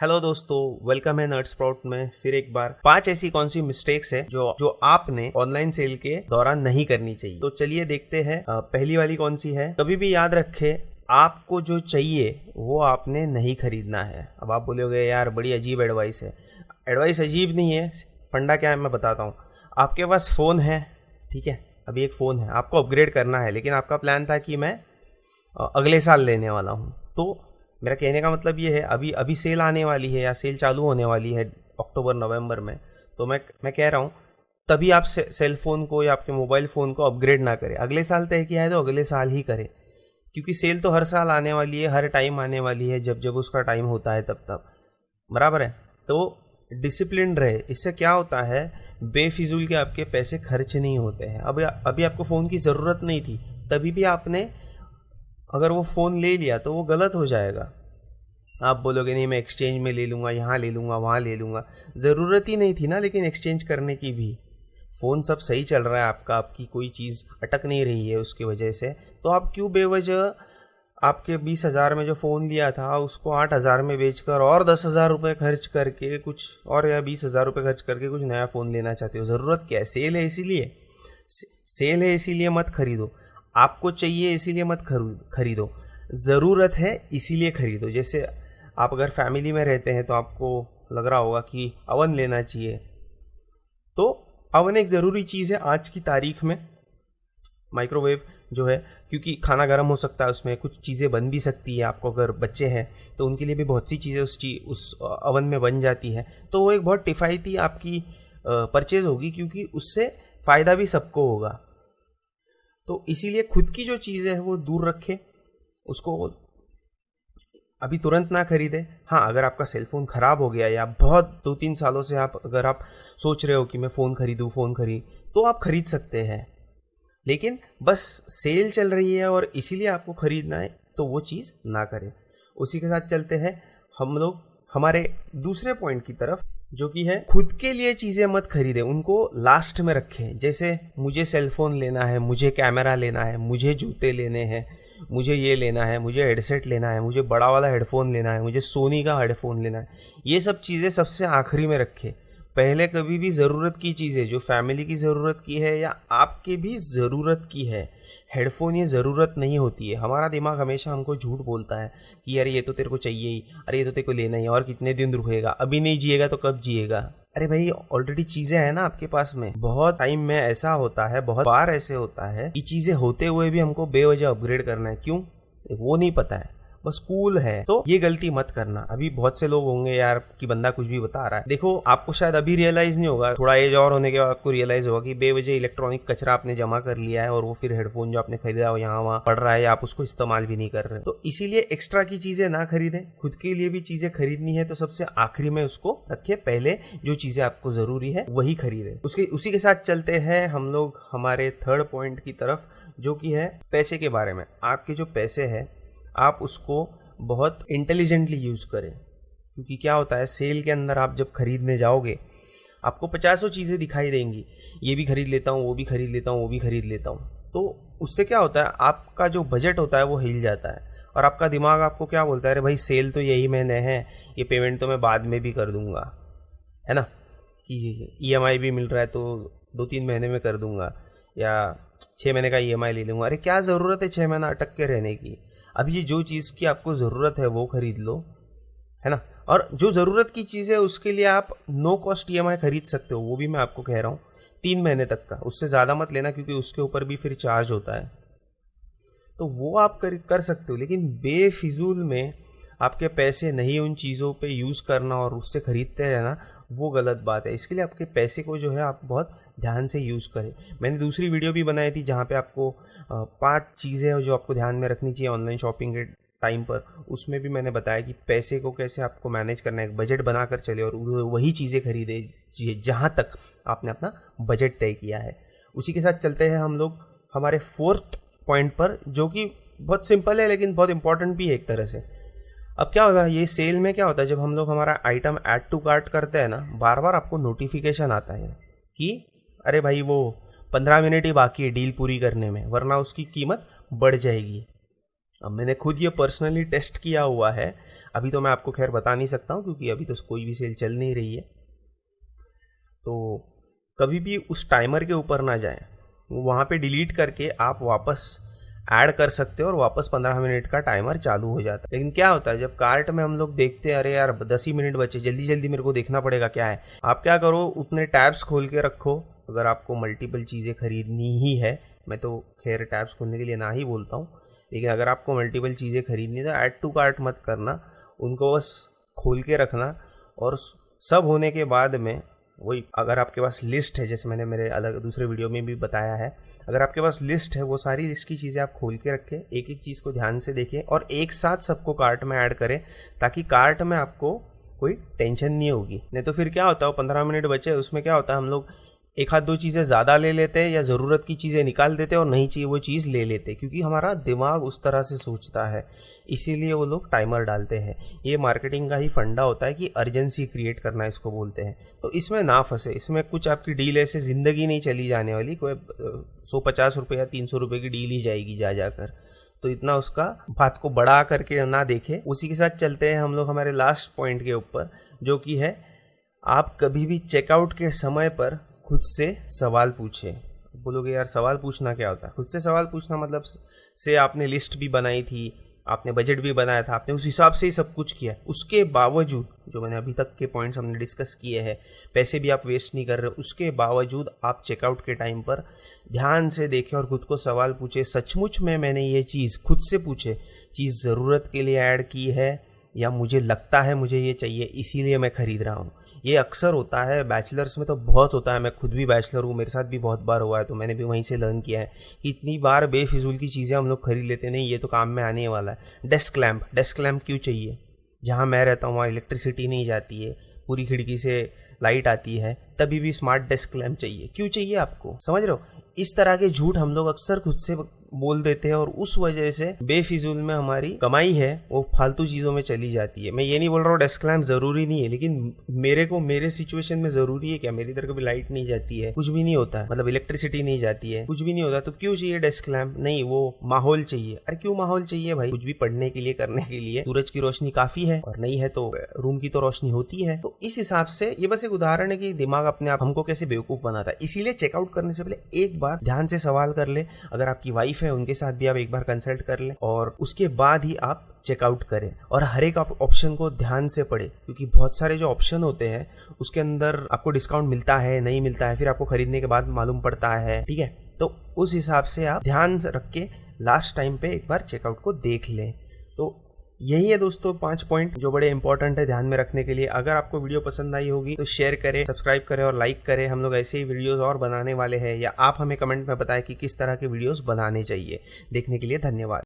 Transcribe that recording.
Hello दोस्तों, welcome है nerd sprout में फिर एक बार। 5 ऐसी कौन सी मिस्टेक्स है जो आपने ऑनलाइन सेल के दौरान नहीं करनी चाहिए। तो चलिए देखते हैं। पहली वाली कौन सी है। कभी भी याद रखे, आपको जो चाहिए वो आपने नहीं खरीदना है। अब आप बोलोगे यार बड़ी अजीब एडवाइस है। एडवाइस अजीब नहीं है, फंडा क्या है मैं बताता हूँ। आपके पास फ़ोन है, ठीक है, अभी एक फ़ोन है, आपको अपग्रेड करना है, लेकिन आपका प्लान था कि मैं अगले साल लेने वाला हूँ। तो मेरा कहने का मतलब ये है, अभी सेल आने वाली है या सेल चालू होने वाली है अक्टूबर नवंबर में। तो मैं कह रहा हूँ तभी आप सेल फ़ोन को या आपके मोबाइल फ़ोन को अपग्रेड ना करें। अगले साल तय किया है तो अगले साल ही करें, क्योंकि सेल तो हर साल आने वाली है, हर टाइम आने वाली है, जब जब उसका टाइम होता है तब बराबर है। तो डिसिप्लिन रहे। इससे क्या होता है, बेफिजूल के आपके पैसे खर्च नहीं होते हैं। अभी आपको फ़ोन की ज़रूरत नहीं थी, तभी भी आपने अगर वो फ़ोन ले लिया तो वो गलत हो जाएगा। आप बोलोगे नहीं मैं एक्सचेंज में ले लूँगा, यहाँ ले लूँगा, वहाँ ले लूँगा। ज़रूरत ही नहीं थी ना लेकिन एक्सचेंज करने की भी। फ़ोन सब सही चल रहा है आपकी कोई चीज़ अटक नहीं रही है उसकी वजह से। तो आप क्यों बेवजह आपके 20,000 में जो फ़ोन लिया था उसको 8,000 में बेचकर और 10,000 रुपये खर्च करके कुछ और, या 20,000 रुपये खर्च करके कुछ नया फ़ोन लेना चाहते हो। ज़रूरत क्या है? सेल है इसीलिए, सेल है इसीलिए मत खरीदो। आपको चाहिए इसीलिए मत खरीदो, ज़रूरत है इसीलिए खरीदो। जैसे आप अगर फैमिली में रहते हैं तो आपको लग रहा होगा कि अवन लेना चाहिए, तो अवन एक ज़रूरी चीज़ है आज की तारीख में। माइक्रोवेव जो है, क्योंकि खाना गर्म हो सकता है उसमें, कुछ चीज़ें बन भी सकती है। आपको अगर बच्चे हैं तो उनके लिए भी बहुत सी चीज़ें उस अवन में बन जाती है। तो वो एक बहुत किफ़ायती आपकी परचेज़ होगी, क्योंकि उससे फ़ायदा भी सबको होगा। तो इसीलिए खुद की जो चीज़ें हैं वो दूर रखें, उसको अभी तुरंत ना खरीदें। हाँ, अगर आपका सेल फ़ोन ख़राब हो गया या बहुत 2-3 सालों से अगर आप सोच रहे हो कि मैं फ़ोन खरीदूँ, तो आप खरीद सकते हैं। लेकिन बस सेल चल रही है और इसीलिए आपको ख़रीदना है तो वो चीज़ ना करें। उसी के साथ चलते हैं हम लोग हमारे दूसरे पॉइंट की तरफ, जो कि है खुद के लिए चीज़ें मत खरीदें, उनको लास्ट में रखें। जैसे मुझे सेल फ़ोन लेना है, मुझे कैमरा लेना है, मुझे जूते लेने हैं, मुझे ये लेना है, मुझे हेडसेट लेना है, मुझे बड़ा वाला हेडफोन लेना है, मुझे सोनी का हेडफोन लेना है। ये सब चीज़ें सबसे आखिरी में रखें। पहले कभी भी ज़रूरत की चीज़ें, जो फैमिली की ज़रूरत की है या आपके भी ज़रूरत की है, हेडफोन ये ज़रूरत नहीं होती है। हमारा दिमाग हमेशा हमको झूठ बोलता है कि यार ये तो तेरे को चाहिए ही, अरे ये तो तेरे को लेना ही, और कितने दिन रुकेगा, अभी नहीं जिएगा तो कब जिएगा। अरे भाई ऑलरेडी चीज़ें हैं ना आपके पास में। बहुत टाइम में ऐसा होता है, बहुत बार ऐसे होता है कि चीज़ें होते हुए भी हमको बेवजह अपग्रेड करना है। क्यों? वो नहीं पता है, बस कूल है। तो ये गलती मत करना। अभी बहुत से लोग होंगे यार कि बंदा कुछ भी बता रहा है। देखो, आपको शायद अभी रियलाइज नहीं होगा, थोड़ा एज और होने के बाद आपको रियलाइज होगा कि बेवजह इलेक्ट्रॉनिक कचरा आपने जमा कर लिया है और वो फिर हेडफोन जो आपने खरीदा हो यहाँ वहाँ पड़ रहा है, आप उसको इस्तेमाल भी नहीं कर रहे। तो इसीलिए एक्स्ट्रा की चीजें ना खरीदें। खुद के लिए भी चीजें खरीदनी है तो सबसे आखिरी में उसको रखें, पहले जो चीजें आपको जरूरी है वही खरीदें। उसी के साथ चलते हैं हम लोग हमारे थर्ड पॉइंट की तरफ, जो कि है पैसे के बारे में। आपके जो पैसे है आप उसको बहुत इंटेलिजेंटली यूज़ करें, क्योंकि क्या होता है सेल के अंदर आप जब खरीदने जाओगे आपको 50 चीज़ें दिखाई देंगी, ये भी खरीद लेता हूँ, वो भी खरीद लेता हूँ, वो भी खरीद लेता हूँ। तो उससे क्या होता है, आपका जो बजट होता है वो हिल जाता है और आपका दिमाग आपको क्या बोलता है, अरे भाई सेल तो यही महीने है, ये पेमेंट तो मैं बाद में भी कर दूंगा, है ना, कि EMI भी मिल रहा है तो 2-3 महीने में कर दूंगा, या 6 महीने का EMI ले लूँगा। अरे क्या ज़रूरत है 6 महीना अटक के रहने की। अब ये जो चीज़ की आपको ज़रूरत है वो खरीद लो, है ना। और जो ज़रूरत की चीज़ है उसके लिए आप नो कॉस्ट EMI खरीद सकते हो, वो भी मैं आपको कह रहा हूँ 3 महीने तक का, उससे ज़्यादा मत लेना, क्योंकि उसके ऊपर भी फिर चार्ज होता है। तो वो आप कर सकते हो, लेकिन बेफिजूल में आपके पैसे नहीं उन चीज़ों पे यूज़ करना और उससे ख़रीदते रहना, वो गलत बात है। इसके लिए आपके पैसे को जो है आप बहुत ध्यान से यूज़ करें। मैंने दूसरी वीडियो भी बनाई थी जहाँ पे आपको 5 चीज़ें जो आपको ध्यान में रखनी चाहिए ऑनलाइन शॉपिंग के टाइम पर। उसमें भी मैंने बताया कि पैसे को कैसे आपको मैनेज करना है, एक बजट बनाकर चले और वही चीज़ें खरीदे जहाँ तक आपने अपना बजट तय किया है। उसी के साथ चलते हैं हम लोग हमारे फोर्थ पॉइंट पर, जो कि बहुत सिंपल है लेकिन बहुत इंपॉर्टेंट भी है एक तरह से। अब क्या होगा, ये सेल में क्या होता है, जब हम लोग हमारा आइटम ऐड टू कार्ट करते हैं ना, बार बार आपको नोटिफिकेशन आता है कि अरे भाई वो 15 मिनट ही बाकी है डील पूरी करने में, वरना उसकी कीमत बढ़ जाएगी। अब मैंने खुद ये पर्सनली टेस्ट किया हुआ है। अभी तो मैं आपको खैर बता नहीं सकता हूँ क्योंकि अभी तो कोई भी सेल चल नहीं रही है। तो कभी भी उस टाइमर के ऊपर ना जाएं, वहाँ पे डिलीट करके आप वापस ऐड कर सकते हो और वापस 15 मिनट का टाइमर चालू हो जाता है। लेकिन क्या होता है जब कार्ट में हम लोग देखते हैं अरे यार 10 ही मिनट बचे, जल्दी जल्दी मेरे को देखना पड़ेगा क्या है, आप क्या करो उतने टैब्स खोल के रखो। अगर आपको मल्टीपल चीज़ें खरीदनी ही है, मैं तो खैर टैब्स खोलने के लिए ना ही बोलता हूँ, लेकिन अगर आपको मल्टीपल चीज़ें खरीदनी है तो ऐड टू कार्ट मत करना, उनको बस खोल के रखना। और सब होने के बाद में वही, अगर आपके पास लिस्ट है, जैसे मैंने मेरे अलग दूसरे वीडियो में भी बताया है, अगर आपके पास लिस्ट है वो सारी लिस्ट की चीज़ें आप खोल के रखें, एक एक चीज़ को ध्यान से देखें और एक साथ सबको कार्ट में ऐड करें, ताकि कार्ट में आपको कोई टेंशन नहीं होगी। नहीं तो फिर क्या होता है 15 मिनट बचे, उसमें क्या होता है हम लोग एक आध दो चीज़ें ज़्यादा ले लेते हैं या ज़रूरत की चीज़ें निकाल देते हैं और नहीं चाहिए वो चीज़ ले लेते हैं, क्योंकि हमारा दिमाग उस तरह से सोचता है, इसीलिए वो लोग टाइमर डालते हैं। ये मार्केटिंग का ही फंडा होता है कि अर्जेंसी क्रिएट करना इसको बोलते हैं। तो इसमें ना फंसे, इसमें कुछ आपकी डील ऐसे ज़िंदगी नहीं चली जाने वाली, कोई 150 रुपये या 300 रुपये की डील ही जाएगी जा जाकर, तो इतना उसका बात को बढ़ा करके ना देखें। उसी के साथ चलते हैं हम लोग हमारे लास्ट पॉइंट के ऊपर, जो कि है आप कभी भी चेकआउट के समय पर खुद से सवाल पूछे। बोलोगे यार सवाल पूछना क्या होता है? खुद से सवाल पूछना मतलब से आपने लिस्ट भी बनाई थी, आपने बजट भी बनाया था, आपने उस हिसाब से ही सब कुछ किया, उसके बावजूद जो मैंने अभी तक के पॉइंट्स हमने डिस्कस किए हैं, पैसे भी आप वेस्ट नहीं कर रहे, उसके बावजूद आप चेकआउट के टाइम पर ध्यान से देखें और खुद को सवाल पूछे, सचमुच में मैंने ये चीज़ खुद से पूछे, चीज़ ज़रूरत के लिए ऐड की है या मुझे लगता है मुझे ये चाहिए इसीलिए मैं ख़रीद रहा हूँ। ये अक्सर होता है, बैचलर्स में तो बहुत होता है, मैं खुद भी बैचलर हूँ, मेरे साथ भी बहुत बार हुआ है, तो मैंने भी वहीं से लर्न किया है कि इतनी बार बेफिजूल की चीज़ें हम लोग खरीद लेते नहीं, ये तो काम में आने वाला है। डेस्क लैम्प क्यों चाहिए? जहाँ मैं रहता हूँ वहाँ इलेक्ट्रिसिटी नहीं जाती है, पूरी खिड़की से लाइट आती है, तभी भी स्मार्ट डेस्क लैम्प चाहिए। क्यों चाहिए आपको? समझ रहे हो? इस तरह के झूठ हम लोग अक्सर खुद से बोल देते हैं और उस वजह से बेफिजूल में हमारी कमाई है वो फालतू चीज़ों में चली जाती है। मैं ये नहीं बोल रहा हूँ डेस्क लैम्प ज़रूरी नहीं है, लेकिन मेरे सिचुएशन में ज़रूरी है क्या? मेरी तरह कभी लाइट नहीं जाती है, कुछ भी नहीं होता है, मतलब इलेक्ट्रिसिटी नहीं जाती है, कुछ भी नहीं होता, तो क्यों चाहिए डेस्क लैम्प? नहीं, वो माहौल चाहिए। अरे क्यों माहौल चाहिए भाई? कुछ भी पढ़ने के लिए करने के लिए सूरज की रोशनी काफ़ी है, और नहीं है तो रूम की तो रोशनी होती है। तो इस हिसाब से ये बस एक उदाहरण है कि दिमाग अपने आप हमको कैसे बेवकूफ़ बनाता है। इसीलिए चेकआउट करने से पहले एक बार ध्यान से सवाल कर ले। अगर आपकी वाइफ है उनके साथ भी आप एक बार कंसल्ट कर लें और उसके बाद ही आप चेकआउट करें, और हर एक ऑप्शन को ध्यान से पढ़े, क्योंकि बहुत सारे जो ऑप्शन होते हैं उसके अंदर आपको डिस्काउंट मिलता है, नहीं मिलता है, फिर आपको खरीदने के बाद मालूम पड़ता है। ठीक है, तो उस हिसाब से आप ध्यान रख के लास्ट टाइम पे एक बार चेकआउट को देख लें। तो यही है दोस्तों 5 पॉइंट जो बड़े इंपॉर्टेंट है ध्यान में रखने के लिए। अगर आपको वीडियो पसंद आई होगी तो शेयर करें, सब्सक्राइब करें और लाइक करें। हम लोग ऐसे ही वीडियोस और बनाने वाले हैं, या आप हमें कमेंट में बताएं कि किस तरह के वीडियोस बनाने चाहिए। देखने के लिए धन्यवाद।